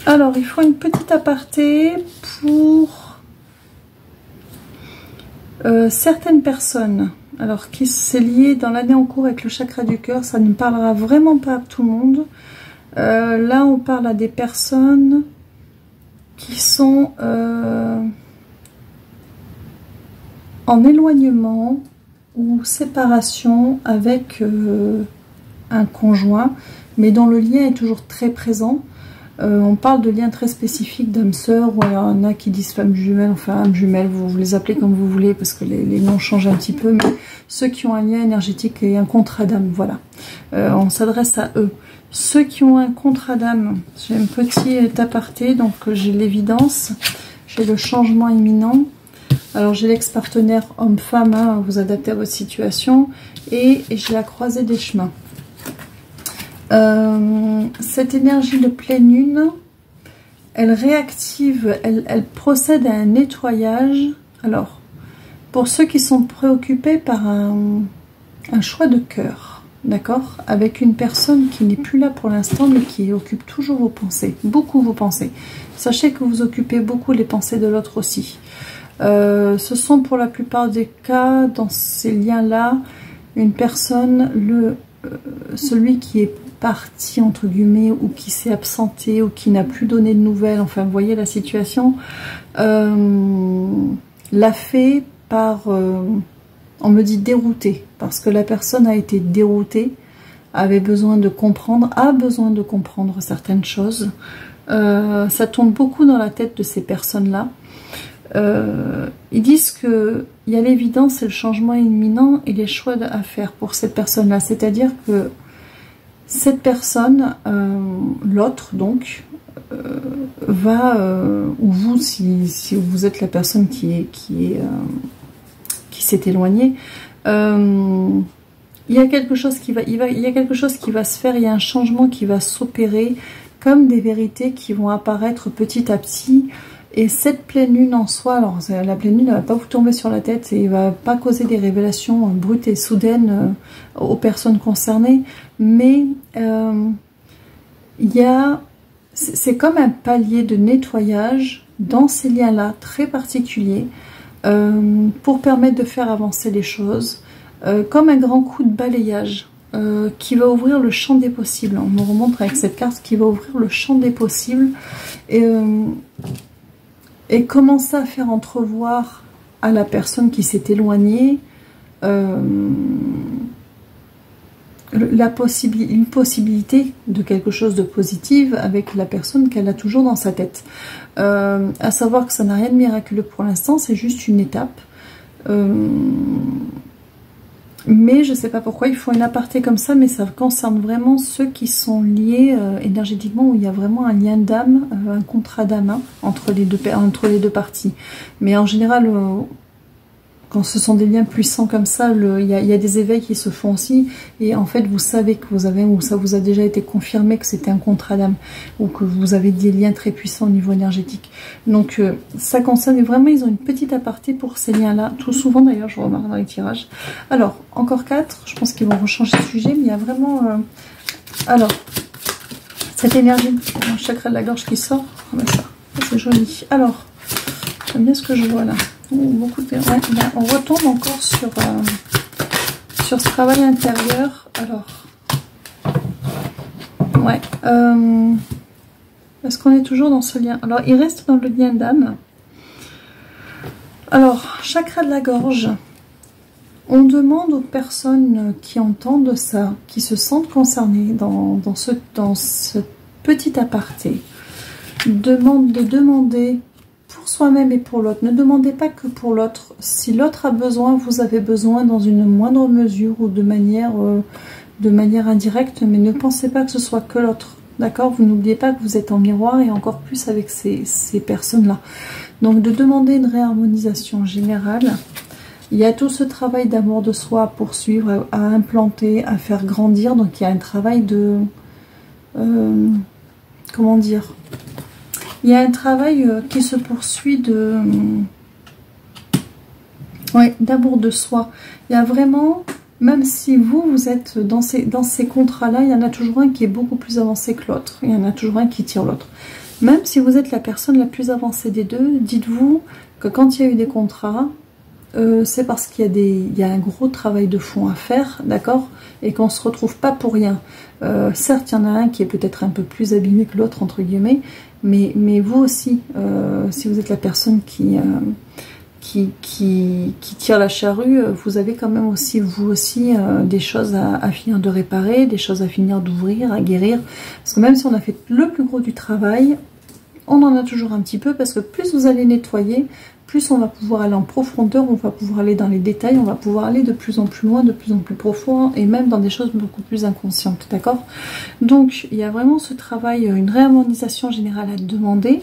Alors, il faut une petite aparté pour certaines personnes. Alors, qui c'est lié dans l'année en cours avec le chakra du cœur, ça ne parlera vraiment pas à tout le monde. Là, on parle à des personnes qui sont en éloignement ou séparation avec un conjoint, mais dont le lien est toujours très présent. On parle de liens très spécifiques d'âme sœur, ou alors il y en a qui disent femme jumelle, enfin âme jumelle, vous les appelez comme vous voulez, parce que les noms changent un petit peu, mais ceux qui ont un lien énergétique et un contrat d'âme, voilà. On s'adresse à eux. Ceux qui ont un contrat d'âme, j'ai un petit aparté, donc j'ai l'évidence, j'ai le changement imminent, alors j'ai l'ex-partenaire homme-femme, hein, vous adaptez à votre situation, et j'ai la croisée des chemins. Cette énergie de pleine lune, elle réactive, elle procède à un nettoyage. Alors, pour ceux qui sont préoccupés par un choix de cœur, d'accord, avec une personne qui n'est plus là pour l'instant, mais qui occupe toujours vos pensées, beaucoup vos pensées. Sachez que vous occupez beaucoup les pensées de l'autre aussi. Ce sont pour la plupart des cas, dans ces liens-là, une personne, celui qui est parti entre guillemets, ou qui s'est absenté, ou qui n'a plus donné de nouvelles, enfin vous voyez la situation, l'a fait par, on me dit dérouté, parce que la personne a été déroutée, avait besoin de comprendre, a besoin de comprendre certaines choses. Ça tourne beaucoup dans la tête de ces personnes-là. Ils disent que il y a l'évidence et le changement imminent et les choix à faire pour cette personne-là. C'est-à-dire que cette personne, l'autre donc, va, ou vous, si vous êtes la personne qui s'est éloignée, il y a quelque chose qui va, il y a quelque chose qui va se faire, il y a un changement qui va s'opérer, comme des vérités qui vont apparaître petit à petit. Et cette pleine lune en soi, alors la pleine lune ne va pas vous tomber sur la tête et ne va pas causer des révélations brutes et soudaines aux personnes concernées, mais c'est comme un palier de nettoyage dans ces liens-là très particuliers pour permettre de faire avancer les choses, comme un grand coup de balayage qui va ouvrir le champ des possibles. On me remontre avec cette carte qui va ouvrir le champ des possibles et commencer à faire entrevoir à la personne qui s'est éloignée une possibilité de quelque chose de positif avec la personne qu'elle a toujours dans sa tête. À savoir que ça n'a rien de miraculeux pour l'instant, c'est juste une étape. Mais je ne sais pas pourquoi ils font une aparté comme ça, mais ça concerne vraiment ceux qui sont liés énergétiquement, où il y a vraiment un lien d'âme, un contrat d'âme hein, entre les deux parties. Mais en général, quand ce sont des liens puissants comme ça, il y a des éveils qui se font aussi. Et en fait, vous savez que vous avez, ou ça vous a déjà été confirmé que c'était un contrat d'âme, ou que vous avez des liens très puissants au niveau énergétique. Donc, ça concerne vraiment, ils ont une petite aparté pour ces liens-là. Tout souvent, d'ailleurs, je remarque dans les tirages. Alors, encore 4. Je pense qu'ils vont rechanger de sujet, mais il y a vraiment... Alors, cette énergie, un chakra de la gorge qui sort. Ah ben ça, c'est joli. Alors, j'aime bien ce que je vois là. Beaucoup de... ouais, ben, on retombe encore sur ce travail intérieur. Alors, ouais. Est-ce qu'on est toujours dans ce lien? Alors, il reste dans le lien d'âme. Alors, chakra de la gorge. On demande aux personnes qui entendent ça, qui se sentent concernées dans ce petit aparté, de demander pour soi-même et pour l'autre. Ne demandez pas que pour l'autre. Si l'autre a besoin, vous avez besoin dans une moindre mesure ou de manière indirecte, mais ne pensez pas que ce soit que l'autre. D'accord? Vous n'oubliez pas que vous êtes en miroir et encore plus avec ces personnes-là. Donc de demander une réharmonisation générale. Il y a tout ce travail d'amour de soi à poursuivre, à implanter, à faire grandir. Donc il y a un travail de... comment dire? Il y a un travail qui se poursuit d'amour de soi. Il y a vraiment, même si vous êtes dans ces contrats-là, il y en a toujours un qui est beaucoup plus avancé que l'autre. Il y en a toujours un qui tire l'autre. Même si vous êtes la personne la plus avancée des deux, dites-vous que quand il y a eu des contrats, c'est parce qu'il y a un gros travail de fond à faire, d'accord? Et qu'on ne se retrouve pas pour rien. Certes, il y en a un qui est peut-être un peu plus abîmé que l'autre, entre guillemets, mais vous aussi, si vous êtes la personne qui tire la charrue, vous avez quand même aussi, vous aussi, des choses à finir de réparer, des choses à finir d'ouvrir, à guérir. Parce que même si on a fait le plus gros du travail, on en a toujours un petit peu, parce que plus vous allez nettoyer, plus on va pouvoir aller en profondeur, on va pouvoir aller dans les détails, on va pouvoir aller de plus en plus loin, de plus en plus profond, et même dans des choses beaucoup plus inconscientes, d'accord? Donc, il y a vraiment ce travail, une réharmonisation générale à demander,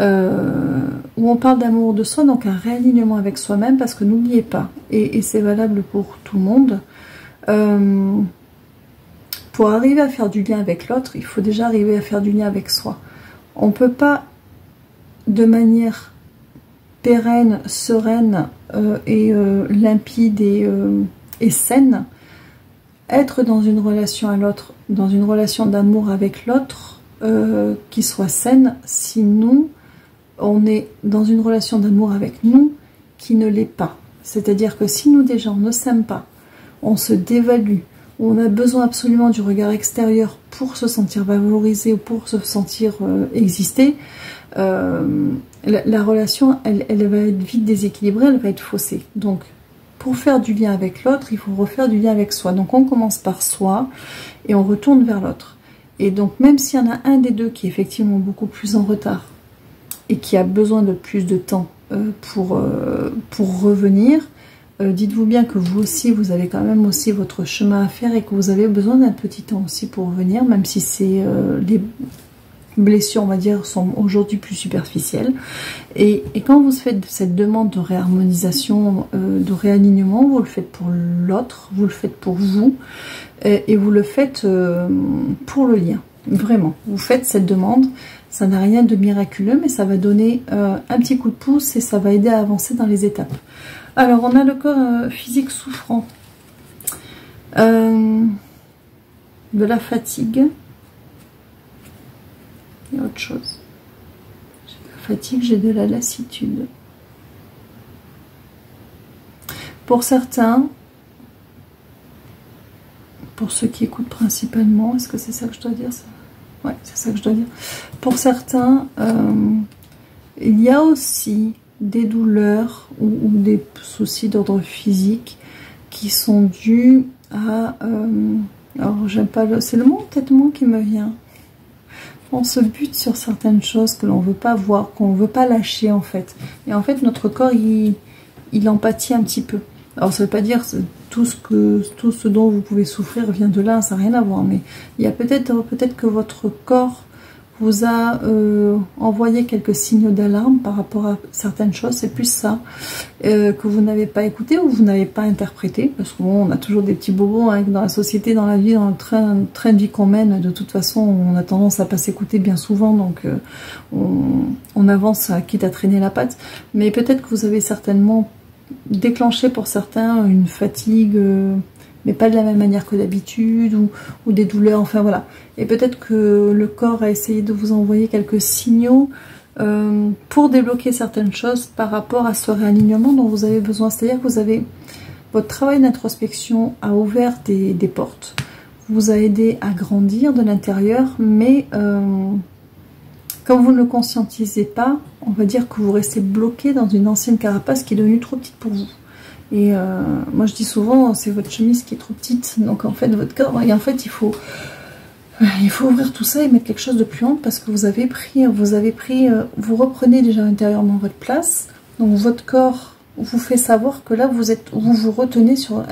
où on parle d'amour de soi, donc un réalignement avec soi-même, parce que n'oubliez pas, et c'est valable pour tout le monde, pour arriver à faire du lien avec l'autre, il faut déjà arriver à faire du lien avec soi. On ne peut pas, de manière pérenne, sereine et limpide et saine, être dans une relation à l'autre, dans une relation d'amour avec l'autre qui soit saine, si nous, on est dans une relation d'amour avec nous qui ne l'est pas. C'est-à-dire que si nous déjà on ne s'aime pas, on se dévalue, on a besoin absolument du regard extérieur pour se sentir valorisé ou pour se sentir exister, la relation, elle va être vite déséquilibrée, elle va être faussée. Donc, pour faire du lien avec l'autre, il faut refaire du lien avec soi. Donc, on commence par soi et on retourne vers l'autre. Et donc, même s'il y en a un des deux qui est effectivement beaucoup plus en retard et qui a besoin de plus de temps pour revenir, dites-vous bien que vous aussi, vous avez quand même aussi votre chemin à faire et que vous avez besoin d'un petit temps aussi pour revenir, même si c'est les blessures, on va dire, sont aujourd'hui plus superficielles. Et quand vous faites cette demande de réharmonisation, de réalignement, vous le faites pour l'autre, vous le faites pour vous, et vous le faites pour le lien. Vraiment, vous faites cette demande, ça n'a rien de miraculeux, mais ça va donner un petit coup de pouce et ça va aider à avancer dans les étapes. Alors, on a le corps physique souffrant, de la fatigue, et autre chose. J'ai de la fatigue, j'ai de la lassitude. Pour certains, pour ceux qui écoutent principalement, est-ce que c'est ça que je dois dire ça? Ouais, c'est ça que je dois dire. Pour certains, il y a aussi des douleurs ou des soucis d'ordre physique qui sont dus à... alors j'aime pas le... c'est le mot entêtement qui me vient. On se bute sur certaines choses que l'on veut pas voir, qu'on veut pas lâcher en fait. Et en fait notre corps il empathie un petit peu. Alors ça veut pas dire tout ce dont vous pouvez souffrir vient de là, ça n'a rien à voir. Mais il y a peut-être que votre corps vous a envoyé quelques signaux d'alarme par rapport à certaines choses, c'est plus ça, que vous n'avez pas écouté ou vous n'avez pas interprété, parce que bon, on a toujours des petits bobos hein, dans la société, dans la vie, dans le train de vie qu'on mène, de toute façon on a tendance à pas s'écouter bien souvent, donc on avance quitte à traîner la patte, mais peut-être que vous avez certainement déclenché pour certains une fatigue, mais pas de la même manière que d'habitude, ou des douleurs, enfin voilà. Et peut-être que le corps a essayé de vous envoyer quelques signaux pour débloquer certaines choses par rapport à ce réalignement dont vous avez besoin. C'est-à-dire que vous avez votre travail d'introspection a ouvert des portes, vous a aidé à grandir de l'intérieur, mais quand vous ne le conscientisez pas, on va dire que vous restez bloqué dans une ancienne carapace qui est devenue trop petite pour vous. Et moi je dis souvent, c'est votre chemise qui est trop petite, donc en fait votre corps, et en fait il faut ouvrir tout ça et mettre quelque chose de plus ample parce que vous reprenez déjà intérieurement votre place, donc votre corps vous fait savoir que là vous vous retenez sur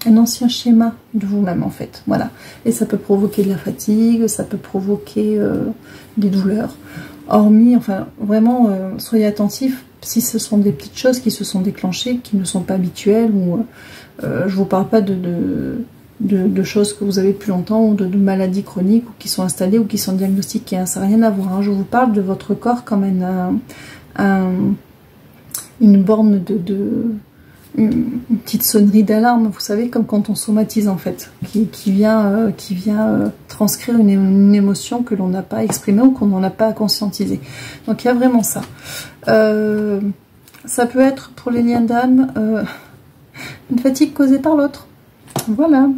un ancien schéma de vous-même en fait, voilà. Et ça peut provoquer de la fatigue, ça peut provoquer des douleurs, hormis, enfin vraiment soyez attentifs si ce sont des petites choses qui se sont déclenchées, qui ne sont pas habituelles, ou je vous parle pas de choses que vous avez depuis longtemps, ou de maladies chroniques, ou qui sont installées, ou qui sont diagnostiquées, hein, ça n'a rien à voir, hein. Je vous parle de votre corps comme une borne une petite sonnerie d'alarme, vous savez, comme quand on somatise en fait, qui vient transcrire une émotion que l'on n'a pas exprimée ou qu'on n'en a pas conscientisé. Donc il y a vraiment ça. Ça peut être pour les liens d'âme une fatigue causée par l'autre, voilà,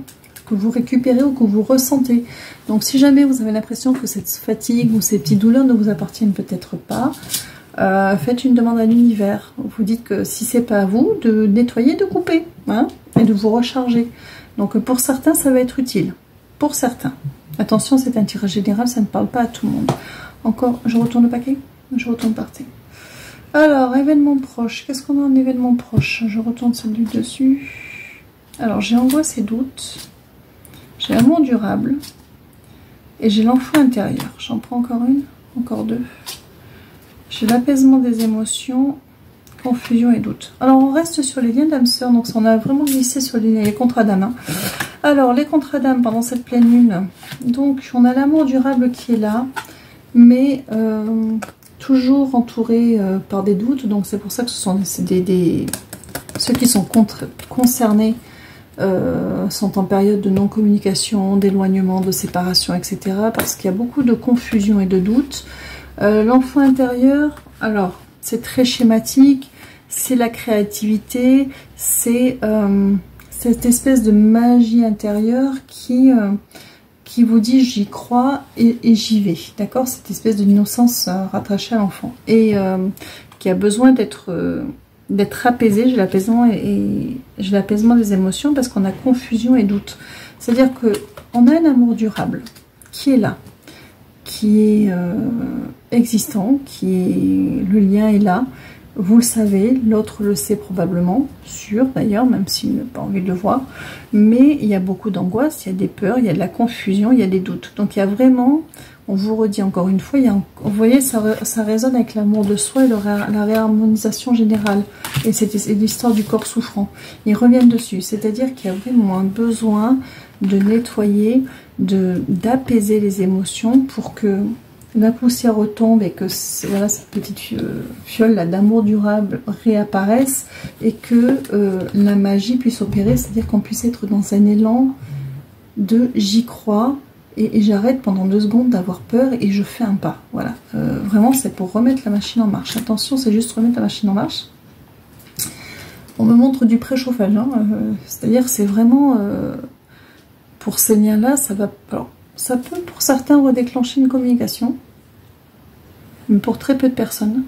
que vous récupérez ou que vous ressentez. Donc si jamais vous avez l'impression que cette fatigue ou ces petites douleurs ne vous appartiennent peut-être pas, faites une demande à l'univers. Vous dites que si c'est pas à vous, de nettoyer, de couper, hein, et de vous recharger. Donc pour certains, ça va être utile. Pour certains. Attention, c'est un tirage général, ça ne parle pas à tout le monde. Encore, je retourne le paquet. Je retourne par terre. Alors, événement proche. Qu'est-ce qu'on a en événement proche? Je retourne celui dessus. Alors, j'ai angoisse et doute. J'ai amour durable. Et j'ai l'enfant intérieur. J'en prends encore une, encore deux. J'ai l'apaisement des émotions, confusion et doute. Alors on reste sur les liens d'âme sœur, donc on a vraiment glissé sur les contrats d'âme. Hein. Alors les contrats d'âme pendant cette pleine lune, donc on a l'amour durable qui est là, mais toujours entouré par des doutes, donc c'est pour ça que ce sont ceux qui sont concernés sont en période de non-communication, d'éloignement, de séparation, etc. Parce qu'il y a beaucoup de confusion et de doute. L'enfant intérieur, alors c'est très schématique, c'est la créativité, c'est cette espèce de magie intérieure qui vous dit j'y crois et j'y vais, d'accord? Cette espèce d'innocence rattachée à l'enfant et qui a besoin d'être apaisé. J'ai l'apaisement et j'ai l'apaisement des émotions parce qu'on a confusion et doute. C'est-à-dire que on a un amour durable qui est là, qui est existant, le lien est là, vous le savez, l'autre le sait probablement, sûr d'ailleurs, même s'il n'a pas envie de le voir, mais il y a beaucoup d'angoisse, il y a des peurs, il y a de la confusion, il y a des doutes. Donc il y a vraiment, on vous redit encore une fois, vous voyez, ça résonne avec l'amour de soi et la réharmonisation générale, et c'est l'histoire du corps souffrant. Ils reviennent dessus, c'est-à-dire qu'il y a vraiment un besoin de nettoyer, d'apaiser les émotions pour que la poussière retombe et que voilà, cette petite fiole là d'amour durable réapparaisse et que la magie puisse opérer, c'est-à-dire qu'on puisse être dans un élan de j'y crois et j'arrête pendant 2 secondes d'avoir peur et je fais un pas. Voilà, vraiment c'est pour remettre la machine en marche. Attention, c'est juste remettre la machine en marche. On me montre du préchauffage, hein, c'est-à-dire c'est vraiment pour ces liens-là, ça va. Alors, ça peut pour certains redéclencher une communication, mais pour très peu de personnes.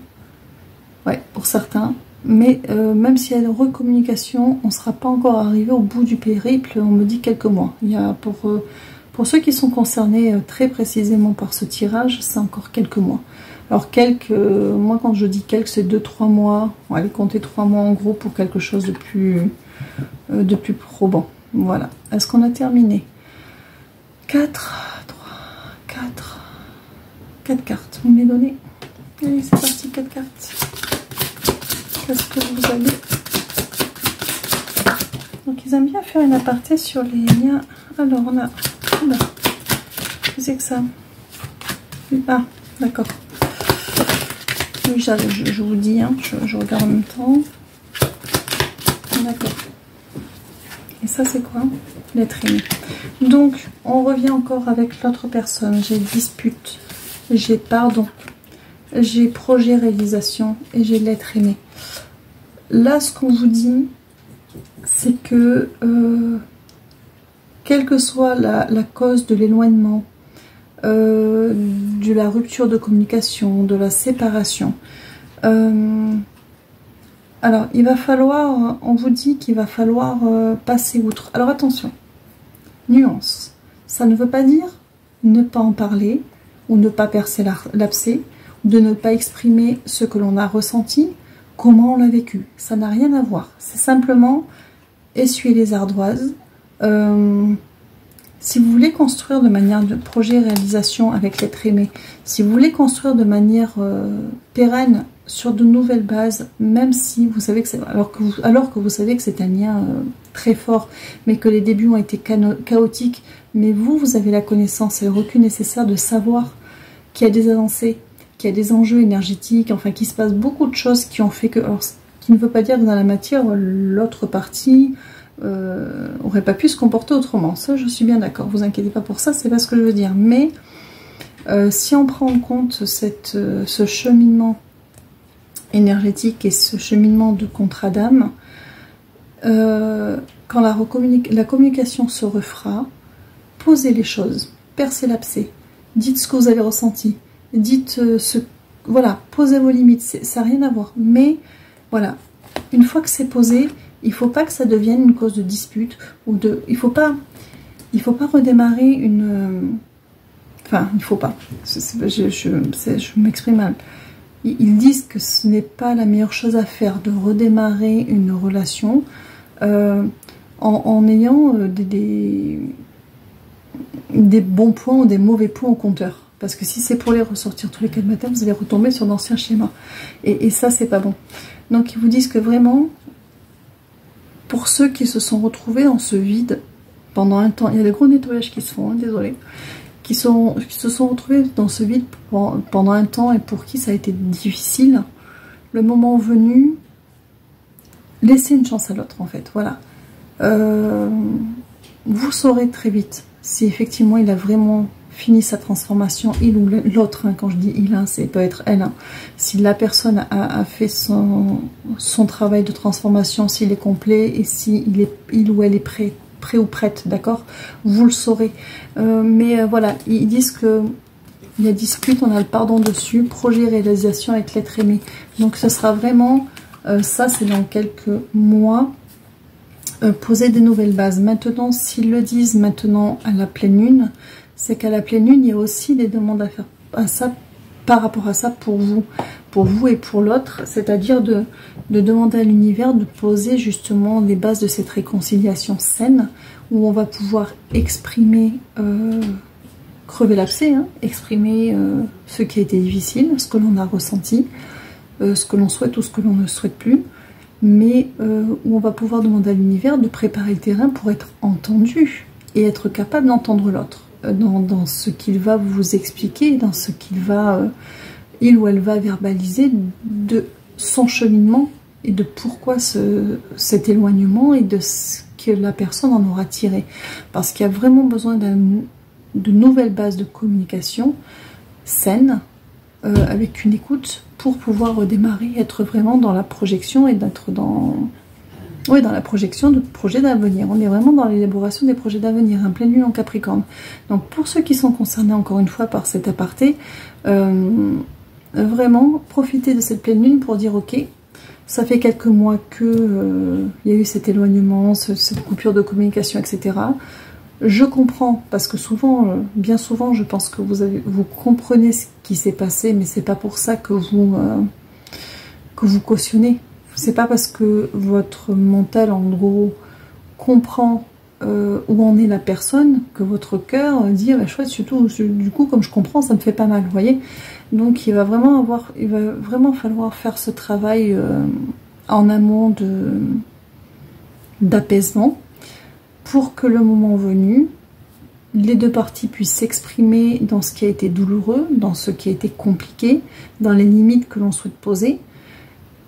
Ouais, pour certains. Mais même s'il y a une recommunication, on ne sera pas encore arrivé au bout du périple, on me dit quelques mois. Il y a pour ceux qui sont concernés très précisément par ce tirage, c'est encore quelques mois. Alors moi quand je dis quelques, c'est 2-3 mois. On va aller compter 3 mois en gros pour quelque chose de plus probant. Voilà. Est-ce qu'on a terminé? 4 cartes. Vous me les donnez? Allez, c'est parti, 4 cartes. Qu'est-ce que vous avez? Donc ils aiment bien faire une aparté sur les liens. Alors on a... Oula, c'est que ça. Ah, d'accord. Oui, je vous dis, hein, je regarde en même temps. D'accord. Et ça c'est quoi? L'être aimé. Donc on revient encore avec l'autre personne. J'ai dispute, j'ai pardon, j'ai projet réalisation et j'ai l'être aimé. Là ce qu'on vous dit, c'est que quelle que soit la cause de l'éloignement, de la rupture de communication, de la séparation, alors il va falloir, on vous dit qu'il va falloir passer outre. Alors attention, nuance, ça ne veut pas dire ne pas en parler, ou ne pas percer l'abcès, ou de ne pas exprimer ce que l'on a ressenti, comment on l'a vécu. Ça n'a rien à voir, c'est simplement essuyer les ardoises. Si vous voulez construire de manière de projet réalisation avec l'être aimé, si vous voulez construire de manière pérenne sur de nouvelles bases, même si vous savez que c'est alors que vous savez que c'est un lien très fort, mais que les débuts ont été chaotiques, mais vous avez la connaissance et le recul nécessaire de savoir qu'il y a des avancées, qu'il y a des enjeux énergétiques, enfin qu'il se passe beaucoup de choses qui ont fait que, alors, ce qui ne veut pas dire que dans la matière, l'autre partie aurait pas pu se comporter autrement. Ça, je suis bien d'accord. Vous inquiétez pas pour ça, c'est pas ce que je veux dire. Mais si on prend en compte ce cheminement énergétique et ce cheminement de contrat d'âme, quand la communication se refera, posez les choses, percez l'abcès, dites ce que vous avez ressenti, dites voilà, posez vos limites, ça n'a rien à voir. Mais voilà, une fois que c'est posé, il ne faut pas que ça devienne une cause de dispute ou de. Il faut pas redémarrer une. Enfin, il ne faut pas. Je m'exprime mal. Ils disent que ce n'est pas la meilleure chose à faire de redémarrer une relation en ayant des bons points ou des mauvais points au compteur. Parce que si c'est pour les ressortir tous les 4 matins, vous allez retomber sur d'anciens schémas. Et ça, c'est pas bon. Donc, ils vous disent que vraiment, pour ceux qui se sont retrouvés dans ce vide pendant un temps, il y a des gros nettoyages qui se font, hein, désolé, qui se sont retrouvés dans ce vide pendant un temps et pour qui ça a été difficile, le moment venu, laissez une chance à l'autre en fait, voilà. Vous saurez très vite si effectivement il a vraiment fini sa transformation, il ou l'autre, hein, quand je dis il, hein, c'est peut être elle, hein. Si la personne a fait son travail de transformation, s'il est complet et si il ou elle est prêt ou prête, d'accord, vous le saurez. Mais voilà, ils disent que il y a dispute, on a le pardon dessus, projet réalisation avec l'être aimé. Donc ce sera vraiment, ça c'est dans quelques mois, poser des nouvelles bases. Maintenant, s'ils le disent maintenant à la pleine lune, c'est qu'à la pleine lune, il y a aussi des demandes à faire par rapport à ça pour vous et pour l'autre, c'est-à-dire de demander à l'univers de poser justement les bases de cette réconciliation saine, où on va pouvoir exprimer, crever l'abcès, hein, exprimer ce qui a été difficile, ce que l'on a ressenti, ce que l'on souhaite ou ce que l'on ne souhaite plus, mais où on va pouvoir demander à l'univers de préparer le terrain pour être entendu et être capable d'entendre l'autre dans ce qu'il va vous expliquer, dans ce qu'il va, il ou elle va verbaliser de son cheminement et de pourquoi cet éloignement et de ce que la personne en aura tiré. Parce qu'il y a vraiment besoin de nouvelles bases de communication saines, avec une écoute pour pouvoir redémarrer, être vraiment dans la projection et d'être dans la projection de projets d'avenir. On est vraiment dans l'élaboration des projets d'avenir, un pleine lune en Capricorne. Donc pour ceux qui sont concernés encore une fois par cet aparté, vraiment profiter de cette pleine lune pour dire ok, ça fait quelques mois que il y a eu cet éloignement, cette coupure de communication, etc. Je comprends, parce que souvent, bien souvent, je pense que vous comprenez ce qui s'est passé, mais c'est pas pour ça que vous cautionnez. C'est pas parce que votre mental, en gros, comprend où en est la personne que votre cœur dit bah, chouette, surtout du coup comme je comprends ça me fait pas mal, vous voyez. Donc il va vraiment falloir faire ce travail en amont d'apaisement pour que le moment venu les deux parties puissent s'exprimer dans ce qui a été douloureux, dans ce qui a été compliqué, dans les limites que l'on souhaite poser,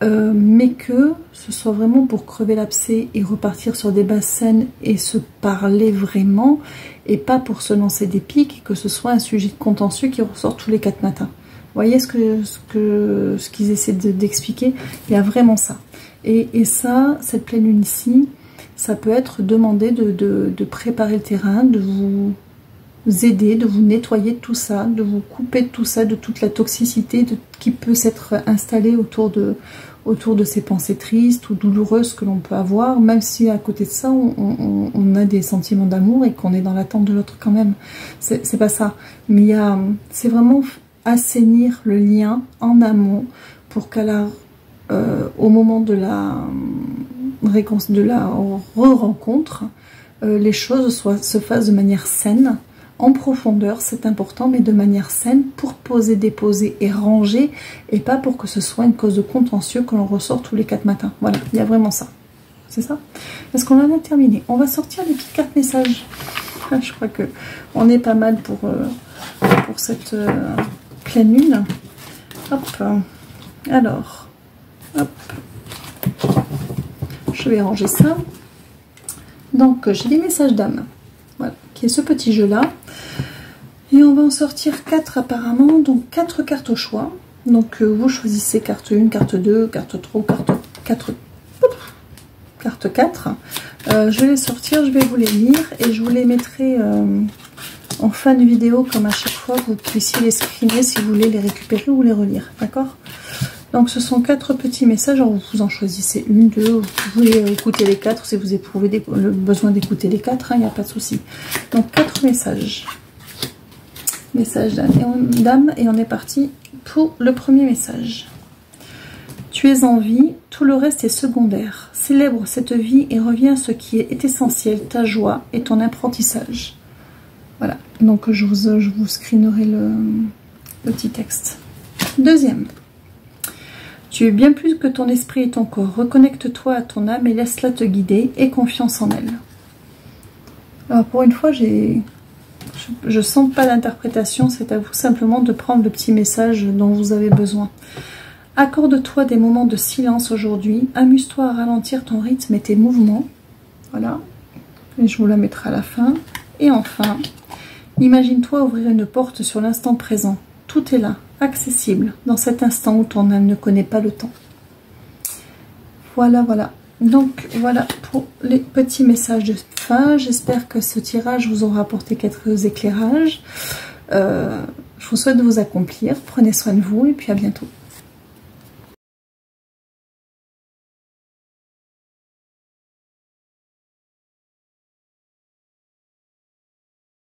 mais que ce soit vraiment pour crever l'abcès et repartir sur des bases saines et se parler vraiment, et pas pour se lancer des pics, que ce soit un sujet de contentieux qui ressort tous les 4 matins. Vous voyez ce qu'ils essaient d'expliquer, il y a vraiment ça. Et ça, cette pleine lune ici, ça peut être demandé de préparer le terrain, de vous aider, de vous nettoyer de tout ça, de vous couper de tout ça, de toute la toxicité qui peut s'être installée autour de ces pensées tristes ou douloureuses que l'on peut avoir, même si à côté de ça, on a des sentiments d'amour et qu'on est dans l'attente de l'autre quand même. C'est pas ça. Mais c'est vraiment assainir le lien en amont pour au moment de la re-rencontre, les choses se fassent de manière saine, en profondeur, c'est important, mais de manière saine pour poser, déposer et ranger, et pas pour que ce soit une cause de contentieux que l'on ressort tous les 4 matins. Voilà, il y a vraiment ça. C'est ça? Est-ce qu'on en a terminé? On va sortir les petites cartes messages. Je crois que on est pas mal pour cette pleine lune. Hop. Alors, hop. Je vais ranger ça. Donc, j'ai des messages d'âme. Voilà, qui est ce petit jeu-là. Et on va en sortir 4 apparemment. Donc, 4 cartes au choix. Donc, vous choisissez carte 1, carte 2, carte 3, carte 4. Je vais les sortir, je vais vous les lire. Et je vous les mettrai en fin de vidéo, comme à chaque fois, vous puissiez les screener si vous voulez les récupérer ou les relire. D'accord ? Donc ce sont 4 petits messages, alors vous en choisissez une, deux, vous pouvez écouter les 4 si vous éprouvez le besoin d'écouter les 4, il n'y a pas de souci. Donc 4 messages. Message d'âme et on est parti pour le premier message. Tu es en vie, tout le reste est secondaire. Célèbre cette vie et reviens à ce qui est essentiel, ta joie et ton apprentissage. Voilà, donc je vous screenerai le petit texte. Deuxième. Tu es bien plus que ton esprit et ton corps. Reconnecte-toi à ton âme et laisse-la te guider. Aie confiance en elle. Alors pour une fois, je sens pas d'interprétation. C'est à vous simplement de prendre le petit message dont vous avez besoin. Accorde-toi des moments de silence aujourd'hui. Amuse-toi à ralentir ton rythme et tes mouvements. Voilà. Et je vous la mettrai à la fin. Et enfin, imagine-toi ouvrir une porte sur l'instant présent. Tout est là, accessible, dans cet instant où ton âme ne connaît pas le temps. Voilà, voilà. Donc, voilà pour les petits messages de fin. J'espère que ce tirage vous aura apporté quelques éclairages. Je vous souhaite de vous accomplir. Prenez soin de vous et puis à bientôt.